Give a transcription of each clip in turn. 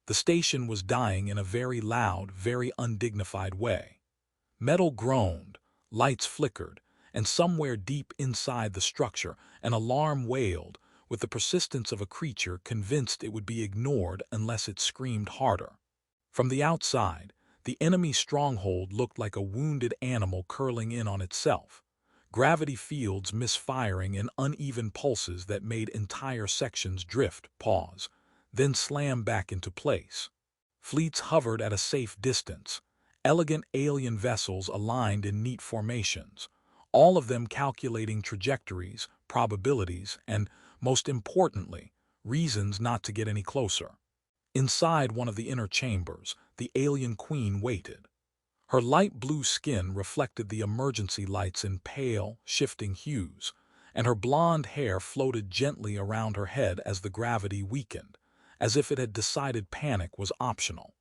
The station was dying in a very loud, very undignified way. Metal groaned, lights flickered, and somewhere deep inside the structure an alarm wailed with the persistence of a creature convinced it would be ignored unless it screamed harder. From the outside, the enemy stronghold looked like a wounded animal curling in on itself, gravity fields misfiring in uneven pulses that made entire sections drift, pause, then slam back into place. Fleets hovered at a safe distance, elegant alien vessels aligned in neat formations, all of them calculating trajectories, probabilities, and, most importantly, reasons not to get any closer. Inside one of the inner chambers, the alien queen waited. Her light blue skin reflected the emergency lights in pale, shifting hues, and her blonde hair floated gently around her head as the gravity weakened, as if it had decided panic was optional.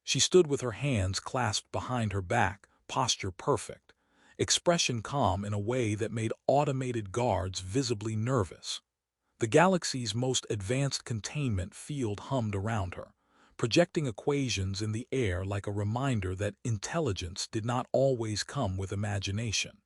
She stood with her hands clasped behind her back, posture perfect, expression calm in a way that made automated guards visibly nervous. The galaxy's most advanced containment field hummed around her, projecting equations in the air like a reminder that intelligence did not always come with imagination.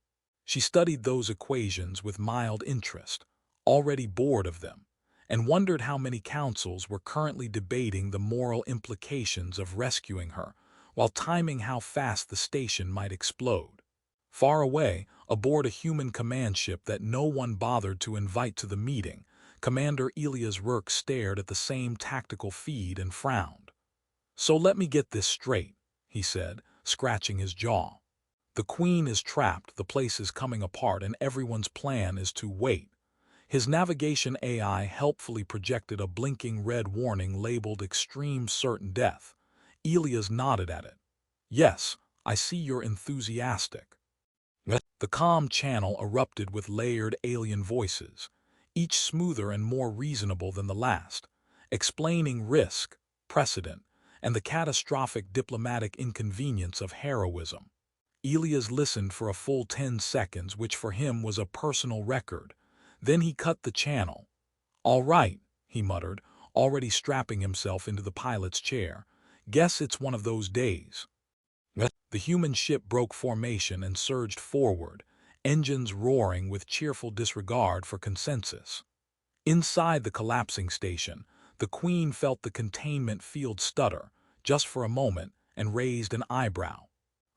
She studied those equations with mild interest, already bored of them, and wondered how many councils were currently debating the moral implications of rescuing her, while timing how fast the station might explode. Far away, aboard a human command ship that no one bothered to invite to the meeting, Commander Elias Rourke stared at the same tactical feed and frowned. "So let me get this straight," he said, scratching his jaw. "The Queen is trapped, the place is coming apart, and everyone's plan is to wait." His navigation AI helpfully projected a blinking red warning labeled "Extreme Certain Death." Elias nodded at it. "Yes, I see you're enthusiastic." The calm channel erupted with layered alien voices, each smoother and more reasonable than the last, explaining risk, precedent, and the catastrophic diplomatic inconvenience of heroism. Elias listened for a full 10 seconds, which for him was a personal record. Then he cut the channel. "All right," he muttered, already strapping himself into the pilot's chair. "Guess it's one of those days." The human ship broke formation and surged forward, engines roaring with cheerful disregard for consensus. Inside the collapsing station, the Queen felt the containment field stutter, just for a moment, and raised an eyebrow.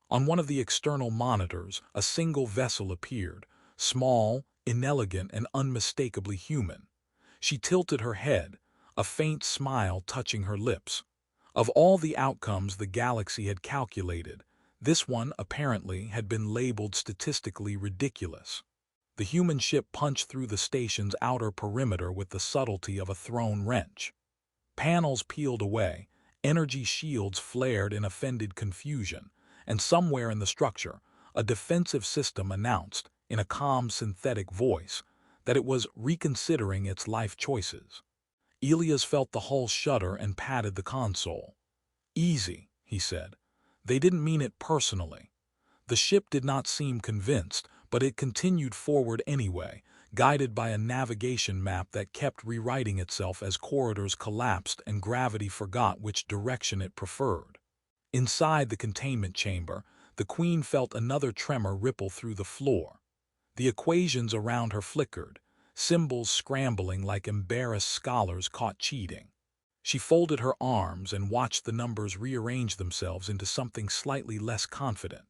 On one of the external monitors, a single vessel appeared, small, inelegant, and unmistakably human. She tilted her head, a faint smile touching her lips. Of all the outcomes the galaxy had calculated, this one, apparently, had been labeled statistically ridiculous. The human ship punched through the station's outer perimeter with the subtlety of a thrown wrench. Panels peeled away, energy shields flared in offended confusion, and somewhere in the structure, a defensive system announced, in a calm synthetic voice, that it was reconsidering its life choices. Elias felt the hull shudder and patted the console. "Easy," he said. "They didn't mean it personally." The ship did not seem convinced, but it continued forward anyway, guided by a navigation map that kept rewriting itself as corridors collapsed and gravity forgot which direction it preferred. Inside the containment chamber, the Queen felt another tremor ripple through the floor. The equations around her flickered, symbols scrambling like embarrassed scholars caught cheating. She folded her arms and watched the numbers rearrange themselves into something slightly less confident.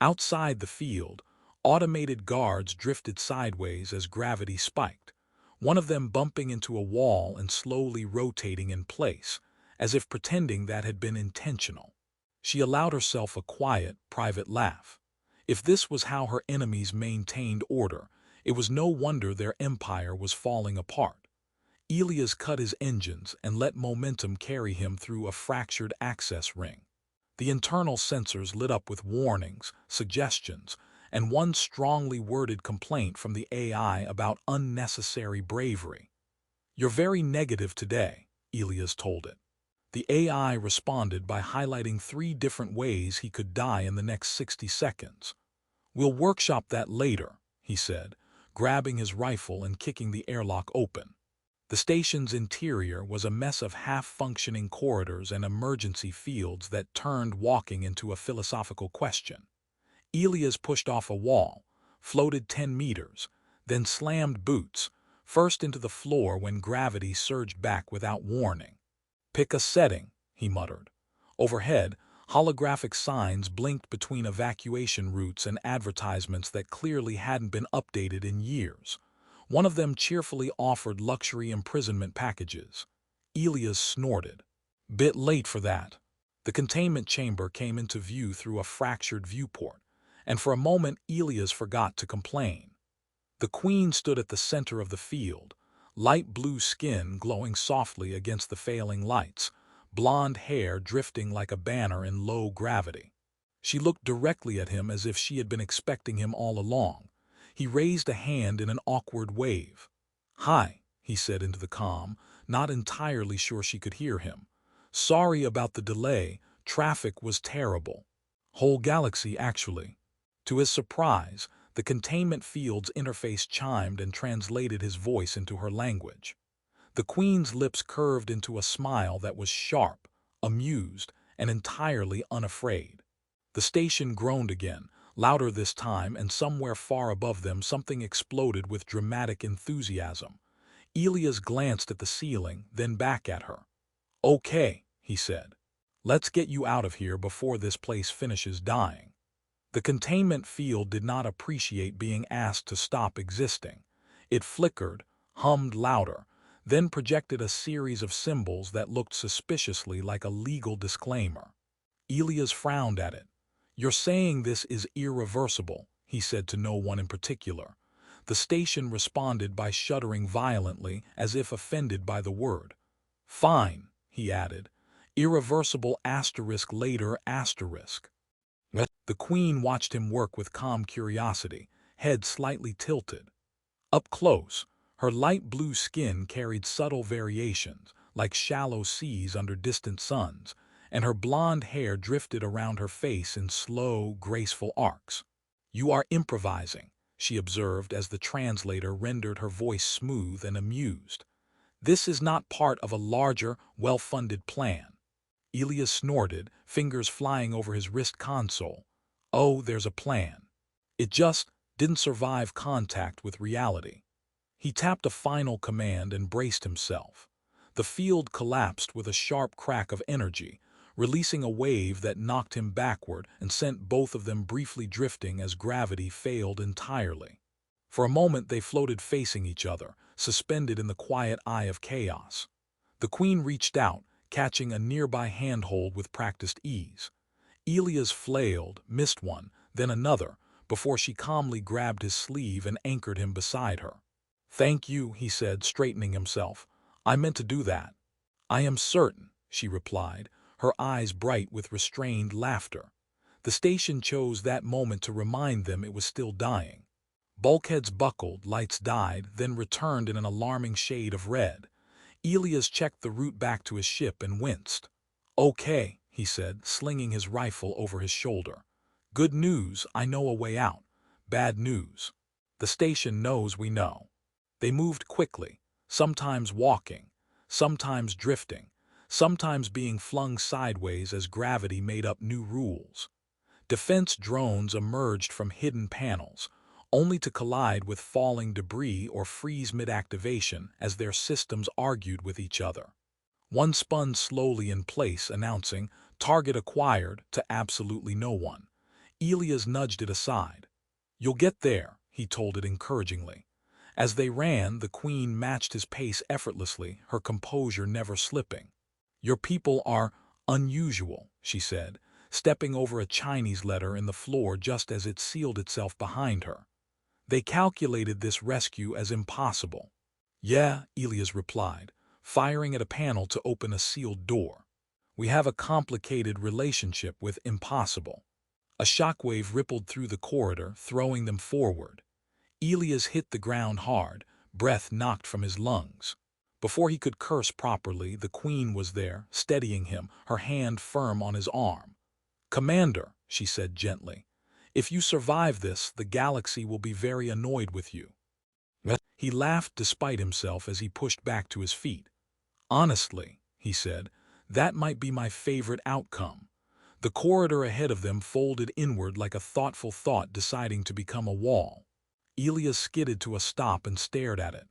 Outside the field, automated guards drifted sideways as gravity spiked, one of them bumping into a wall and slowly rotating in place, as if pretending that had been intentional. She allowed herself a quiet, private laugh. If this was how her enemies maintained order, it was no wonder their empire was falling apart. Elias cut his engines and let momentum carry him through a fractured access ring. The internal sensors lit up with warnings, suggestions, and one strongly worded complaint from the AI about unnecessary bravery. "You're very negative today," Elias told it. The AI responded by highlighting 3 different ways he could die in the next 60 seconds. "We'll workshop that later," he said, grabbing his rifle and kicking the airlock open. The station's interior was a mess of half-functioning corridors and emergency fields that turned walking into a philosophical question. Elias pushed off a wall, floated 10 meters, then slammed boots, first into the floor when gravity surged back without warning. "Pick a setting," he muttered. Overhead, holographic signs blinked between evacuation routes and advertisements that clearly hadn't been updated in years. One of them cheerfully offered luxury imprisonment packages. Elias snorted. Bit late for that. The containment chamber came into view through a fractured viewport, and for a moment Elias forgot to complain. The Queen stood at the center of the field, light blue skin glowing softly against the failing lights, blonde hair drifting like a banner in low gravity. She looked directly at him as if she had been expecting him all along. He raised a hand in an awkward wave. "Hi," he said into the calm, not entirely sure she could hear him. "Sorry about the delay, traffic was terrible. Whole galaxy, actually." To his surprise, the containment field's interface chimed and translated his voice into her language. The Queen's lips curved into a smile that was sharp, amused, and entirely unafraid. The station groaned again, louder this time, and somewhere far above them something exploded with dramatic enthusiasm. Elias glanced at the ceiling, then back at her. "Okay," he said. "Let's get you out of here before this place finishes dying." The containment field did not appreciate being asked to stop existing. It flickered, hummed louder, then projected a series of symbols that looked suspiciously like a legal disclaimer. Elias frowned at it. "You're saying this is irreversible," he said to no one in particular. The station responded by shuddering violently, as if offended by the word. "Fine," he added. "Irreversible asterisk later asterisk." The Queen watched him work with calm curiosity, head slightly tilted. Up close, her light blue skin carried subtle variations, like shallow seas under distant suns, and her blonde hair drifted around her face in slow, graceful arcs. "You are improvising," she observed as the translator rendered her voice smooth and amused. "This is not part of a larger, well-funded plan." Elias snorted, fingers flying over his wrist console. "Oh, there's a plan. It just didn't survive contact with reality." He tapped a final command and braced himself. The field collapsed with a sharp crack of energy, releasing a wave that knocked him backward and sent both of them briefly drifting as gravity failed entirely. For a moment they floated facing each other, suspended in the quiet eye of chaos. The Queen reached out, catching a nearby handhold with practiced ease. Elias flailed, missed one, then another, before she calmly grabbed his sleeve and anchored him beside her. "Thank you," he said, straightening himself. "I meant to do that." "I am certain," she replied, her eyes bright with restrained laughter. The station chose that moment to remind them it was still dying. Bulkheads buckled, lights died, then returned in an alarming shade of red. Elias checked the route back to his ship and winced. "Okay," he said, slinging his rifle over his shoulder. "Good news, I know a way out. Bad news. The station knows we know." They moved quickly, sometimes walking, sometimes drifting, sometimes being flung sideways as gravity made up new rules. Defense drones emerged from hidden panels, only to collide with falling debris or freeze mid-activation as their systems argued with each other. One spun slowly in place, announcing, "Target acquired," to absolutely no one. Elias nudged it aside. "You'll get there," he told it encouragingly. As they ran, the Queen matched his pace effortlessly, her composure never slipping. "Your people are unusual," she said, stepping over a Chinese letter in the floor just as it sealed itself behind her. "They calculated this rescue as impossible." "Yeah," Elias replied, firing at a panel to open a sealed door. "We have a complicated relationship with impossible." A shockwave rippled through the corridor, throwing them forward. Elias hit the ground hard, breath knocked from his lungs. Before he could curse properly, the Queen was there, steadying him, her hand firm on his arm. "Commander," she said gently, "if you survive this, the galaxy will be very annoyed with you." He laughed despite himself as he pushed back to his feet. Honestly, he said, that might be my favorite outcome. The corridor ahead of them folded inward like a thoughtful thought deciding to become a wall. Elias skidded to a stop and stared at it.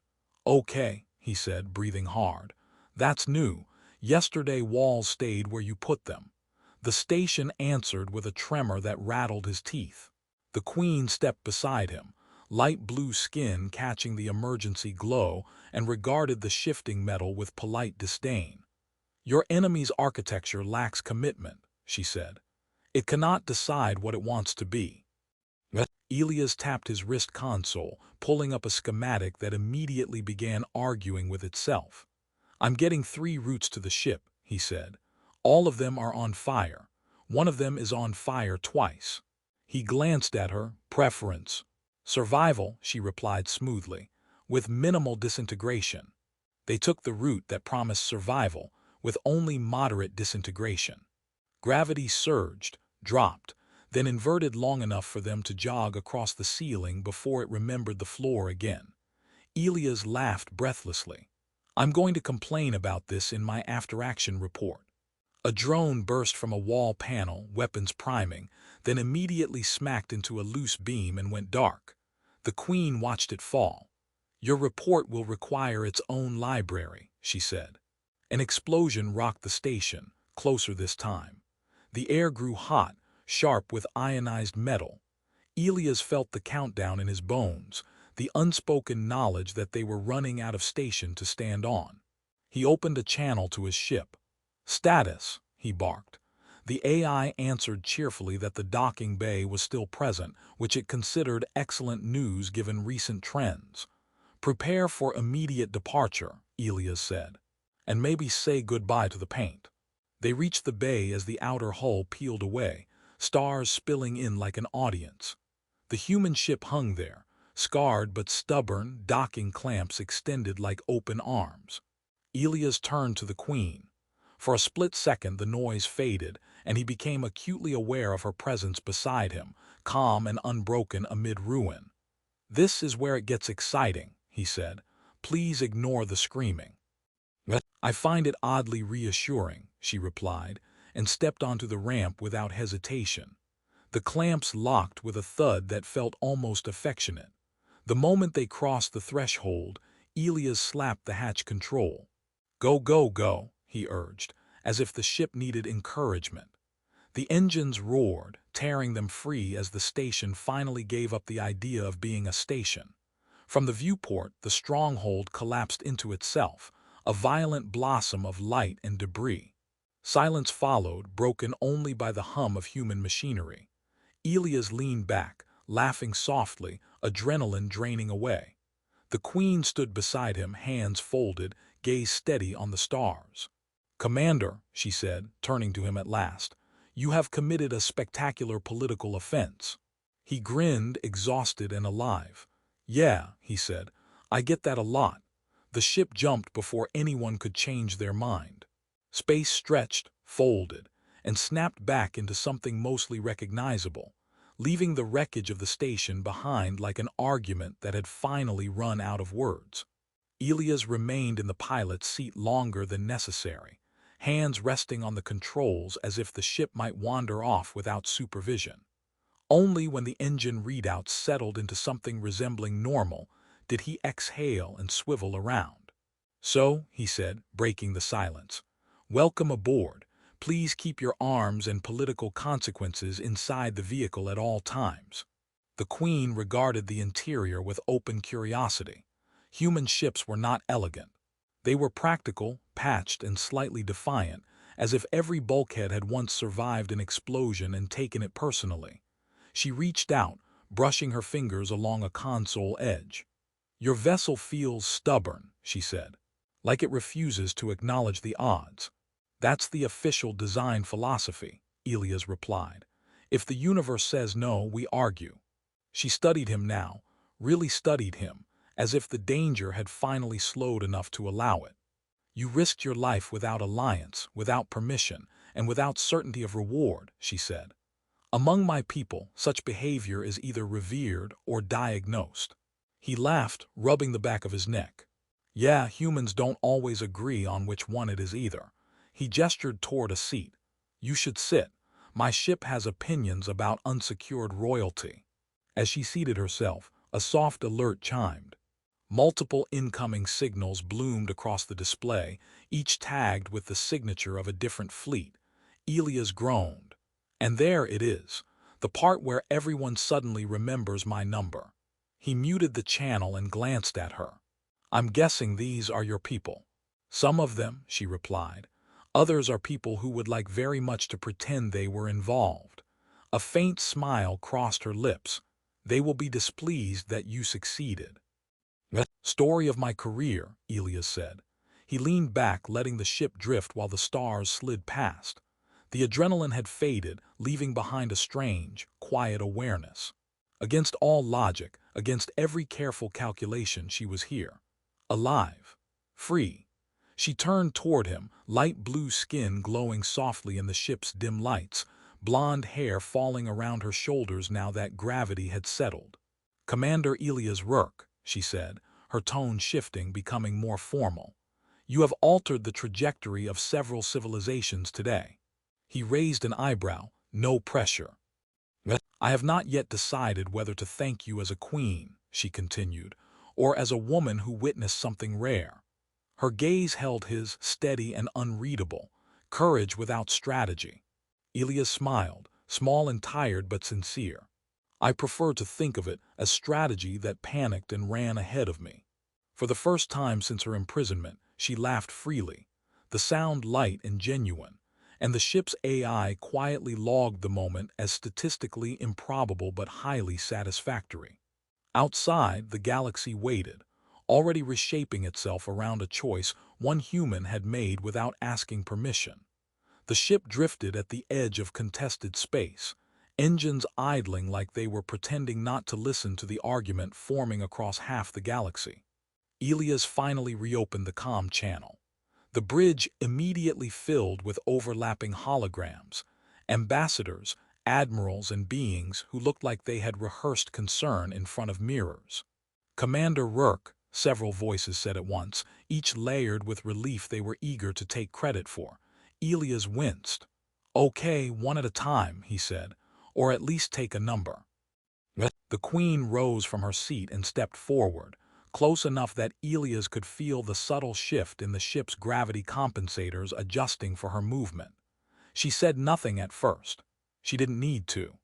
Okay, he said, breathing hard. That's new. Yesterday walls stayed where you put them. The station answered with a tremor that rattled his teeth. The Queen stepped beside him, light blue skin catching the emergency glow, and regarded the shifting metal with polite disdain. Your enemy's architecture lacks commitment, she said. It cannot decide what it wants to be. Elias tapped his wrist console, pulling up a schematic that immediately began arguing with itself. I'm getting 3 routes to the ship, he said. All of them are on fire. One of them is on fire twice. He glanced at her. Preference. Survival, she replied smoothly, with minimal disintegration. They took the route that promised survival, with only moderate disintegration. Gravity surged, dropped, then inverted long enough for them to jog across the ceiling before it remembered the floor again. Elias laughed breathlessly. I'm going to complain about this in my after-action report. A drone burst from a wall panel, weapons priming, then immediately smacked into a loose beam and went dark. The Queen watched it fall. Your report will require its own library, she said. An explosion rocked the station, closer this time. The air grew hot, sharp with ionized metal. Elias felt the countdown in his bones, the unspoken knowledge that they were running out of station to stand on. He opened a channel to his ship. Status, he barked. The AI answered cheerfully that the docking bay was still present, which it considered excellent news given recent trends. Prepare for immediate departure, Elias said, and maybe say goodbye to the paint. They reached the bay as the outer hull peeled away, stars spilling in like an audience. The human ship hung there, scarred but stubborn, docking clamps extended like open arms. Elias turned to the Queen. For a split second the noise faded, and he became acutely aware of her presence beside him, calm and unbroken amid ruin. This is where it gets exciting, he said. Please ignore the screaming. I find it oddly reassuring, she replied, and stepped onto the ramp without hesitation. The clamps locked with a thud that felt almost affectionate. The moment they crossed the threshold, Elias slapped the hatch control. Go, go, go, he urged, as if the ship needed encouragement. The engines roared, tearing them free as the station finally gave up the idea of being a station. From the viewport, the stronghold collapsed into itself, a violent blossom of light and debris. Silence followed, broken only by the hum of human machinery. Elias leaned back, laughing softly, adrenaline draining away. The Queen stood beside him, hands folded, gaze steady on the stars. Commander, she said, turning to him at last, you have committed a spectacular political offense. He grinned, exhausted and alive. Yeah, he said, I get that a lot. The ship jumped before anyone could change their mind. Space stretched, folded, and snapped back into something mostly recognizable, leaving the wreckage of the station behind like an argument that had finally run out of words. Elias remained in the pilot's seat longer than necessary, hands resting on the controls as if the ship might wander off without supervision. Only when the engine readouts settled into something resembling normal did he exhale and swivel around. So, he said, breaking the silence, welcome aboard. Please keep your arms and political consequences inside the vehicle at all times. The Queen regarded the interior with open curiosity. Human ships were not elegant. They were practical, patched, and slightly defiant, as if every bulkhead had once survived an explosion and taken it personally. She reached out, brushing her fingers along a console edge. Your vessel feels stubborn, she said, like it refuses to acknowledge the odds. That's the official design philosophy, Elias replied. If the universe says no, we argue. She studied him now, really studied him, as if the danger had finally slowed enough to allow it. You risked your life without alliance, without permission, and without certainty of reward, she said. Among my people, such behavior is either revered or diagnosed. He laughed, rubbing the back of his neck. Yeah, humans don't always agree on which one it is either. He gestured toward a seat. You should sit. My ship has opinions about unsecured royalty. As she seated herself, a soft alert chimed. Multiple incoming signals bloomed across the display, each tagged with the signature of a different fleet. Elias groaned. And there it is, the part where everyone suddenly remembers my number. He muted the channel and glanced at her. I'm guessing these are your people. Some of them, she replied. Others are people who would like very much to pretend they were involved. A faint smile crossed her lips. They will be displeased that you succeeded. Story of my career, Elias said. He leaned back, letting the ship drift while the stars slid past. The adrenaline had faded, leaving behind a strange, quiet awareness. Against all logic, against every careful calculation, she was here. Alive. Free. She turned toward him, light blue skin glowing softly in the ship's dim lights, blonde hair falling around her shoulders now that gravity had settled. Commander Elias Rourke, she said, her tone shifting, becoming more formal. You have altered the trajectory of several civilizations today. He raised an eyebrow, no pressure. I have not yet decided whether to thank you as a queen, she continued, or as a woman who witnessed something rare. Her gaze held his, steady and unreadable, courage without strategy. Elias smiled, small and tired but sincere. I prefer to think of it as strategy that panicked and ran ahead of me. For the first time since her imprisonment, she laughed freely, the sound light and genuine, and the ship's AI quietly logged the moment as statistically improbable but highly satisfactory. Outside, the galaxy waited, already reshaping itself around a choice one human had made without asking permission. The ship drifted at the edge of contested space, engines idling like they were pretending not to listen to the argument forming across half the galaxy. Elias finally reopened the comm channel. The bridge immediately filled with overlapping holograms, ambassadors, admirals, and beings who looked like they had rehearsed concern in front of mirrors. Commander Rourke, several voices said at once, each layered with relief they were eager to take credit for. Elias winced. Okay, one at a time, he said, or at least take a number. The Queen rose from her seat and stepped forward, close enough that Elias could feel the subtle shift in the ship's gravity compensators adjusting for her movement. She said nothing at first. She didn't need to.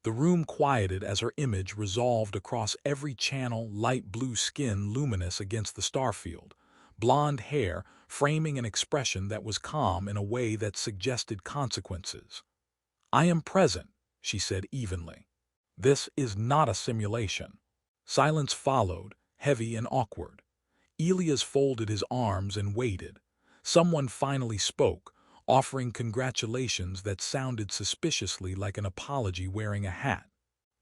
The room quieted as her image resolved across every channel, light blue skin luminous against the starfield, blonde hair framing an expression that was calm in a way that suggested consequences. I am present, she said evenly. This is not a simulation. Silence followed, heavy and awkward. Elias folded his arms and waited. Someone finally spoke, offering congratulations that sounded suspiciously like an apology wearing a hat.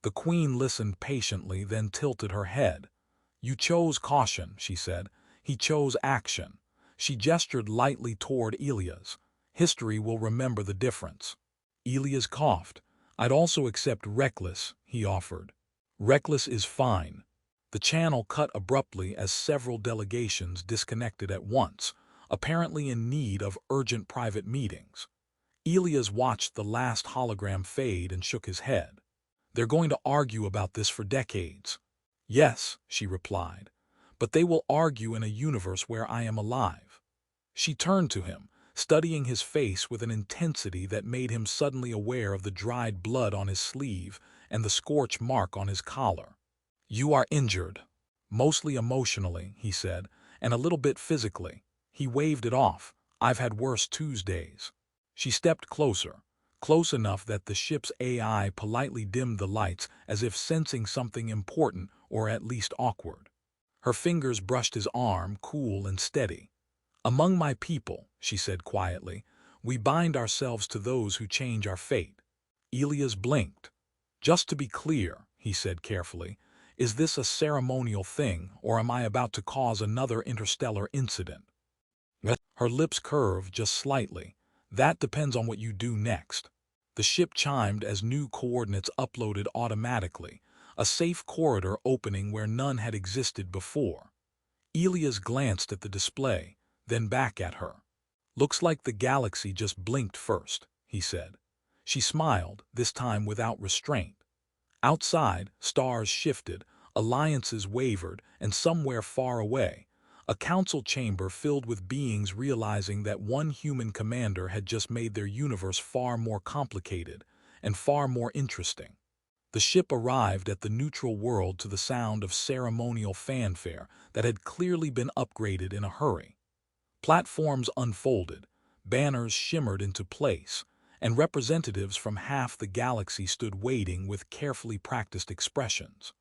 The Queen listened patiently, then tilted her head. You chose caution, she said. He chose action. She gestured lightly toward Elias. History will remember the difference. Elias coughed. I'd also accept reckless, he offered. Reckless is fine. The channel cut abruptly as several delegations disconnected at once, apparently in need of urgent private meetings. Elias watched the last hologram fade and shook his head. They're going to argue about this for decades. Yes, she replied, but they will argue in a universe where I am alive. She turned to him, studying his face with an intensity that made him suddenly aware of the dried blood on his sleeve and the scorch mark on his collar. You are injured. Mostly emotionally, he said, and a little bit physically. He waved it off. I've had worse Tuesdays. She stepped closer, close enough that the ship's AI politely dimmed the lights as if sensing something important or at least awkward. Her fingers brushed his arm, cool and steady. Among my people, she said quietly, we bind ourselves to those who change our fate. Elias blinked. Just to be clear, he said carefully, is this a ceremonial thing, or am I about to cause another interstellar incident? Her lips curved just slightly. That depends on what you do next. The ship chimed as new coordinates uploaded automatically, a safe corridor opening where none had existed before. Elias glanced at the display, then back at her. "Looks like the galaxy just blinked first," he said. She smiled, this time without restraint. Outside, stars shifted, alliances wavered, and somewhere far away, a council chamber filled with beings realizing that one human commander had just made their universe far more complicated and far more interesting. The ship arrived at the neutral world to the sound of ceremonial fanfare that had clearly been upgraded in a hurry. Platforms unfolded, banners shimmered into place, and representatives from half the galaxy stood waiting with carefully practiced expressions.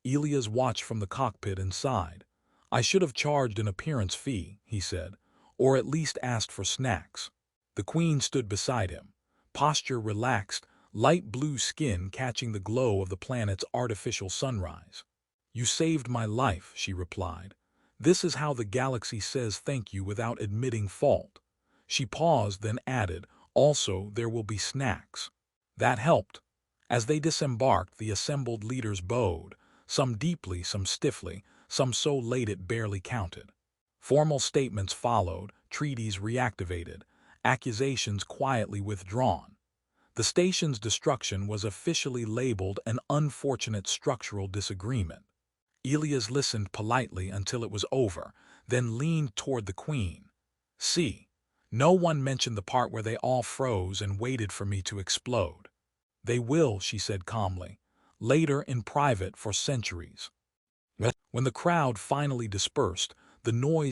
Elias watched from the cockpit and sighed. "I should have charged an appearance fee," he said, "or at least asked for snacks." The Queen stood beside him, posture relaxed, light blue skin catching the glow of the planet's artificial sunrise. "You saved my life," she replied. "This is how the galaxy says thank you without admitting fault." She paused, then added, "Also, there will be snacks." That helped. As they disembarked, the assembled leaders bowed, some deeply, some stiffly, some so late it barely counted. Formal statements followed, treaties reactivated, accusations quietly withdrawn. The station's destruction was officially labeled an unfortunate structural disagreement. Elias listened politely until it was over, then leaned toward the Queen. "See, no one mentioned the part where they all froze and waited for me to explode." "They will," she said calmly, "later in private for centuries." When the crowd finally dispersed, the noise